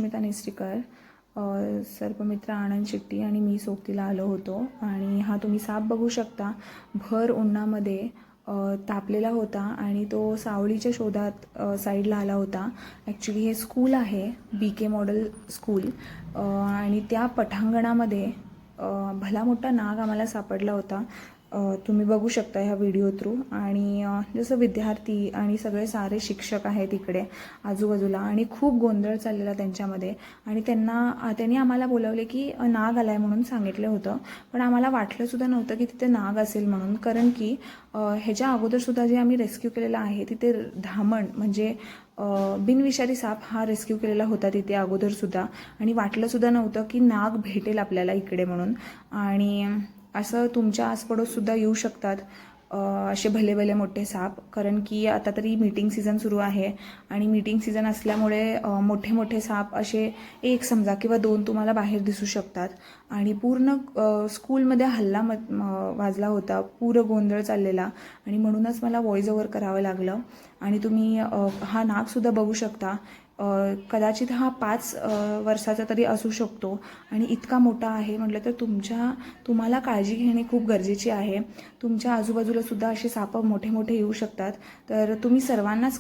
सुष्मिता नेस्टीकर, सर्पमित्र आनंद शेट्टी आणि मी सोबतीला आलो होतो. आणि हा तुम्ही साप बघू शकता, भर उन्हामध्ये तापलेला होता आणि तो सावलीच्या शोधात साईडला आला होता. ॲक्च्युली हे स्कूल आहे, BK मॉडेल स्कूल, आणि त्या पटांगणामध्ये भला मोठा नाग आम्हाला सापडला होता. तुम्ही बघू शकता ह्या व्हिडिओ थ्रू. आणि जसं विद्यार्थी आणि सगळे सारे शिक्षक आहेत इकडे आजूबाजूला, आणि खूप गोंधळ चाललेला त्यांच्यामध्ये. आणि त्यांनी आम्हाला बोलवले की नाग आला आहे म्हणून सांगितलं होतं, पण आम्हाला वाटलंसुद्धा नव्हतं की तिथे नाग असेल म्हणून. कारण की ह्याच्या अगोदरसुद्धा जे आम्ही रेस्क्यू केलेलं आहे तिथे धामण म्हणजे बिनविषारी साप हा रेस्क्यू केलेला होता तिथे अगोदरसुद्धा, आणि वाटलंसुद्धा नव्हतं की नाग भेटेल आपल्याला इकडे म्हणून. आणि असं तुमच्या आसपडोससुद्धा येऊ शकतात असे भले भले मोठे साप, कारण की आता तरी मीटिंग सीझन सुरू आहे आणि मीटिंग सीझन असल्यामुळे मोठे मोठे साप असे एक समजा किंवा दोन तुम्हाला बाहेर दिसू शकतात. आणि पूर्ण स्कूलमध्ये हल्ला वाजला होता, पूर्ण गोंधळ चाललेला, आणि म्हणूनच मला व्हॉइस ओव्हर करावं लागलं. आणि तुम्ही हा नागसुद्धा बघू शकता. कदाचित हा 5 वर्षाचा तरी असू शकतो आणि इतका मोठा आहे. म्हटलं तर तुम्हाला काळजी घेणे खूप गरजेची आहे. तुमच्या आजूबाजूला सुद्धा असे साप मोठे मोठे येऊ शकतात, तर तुम्ही सर्वांनाच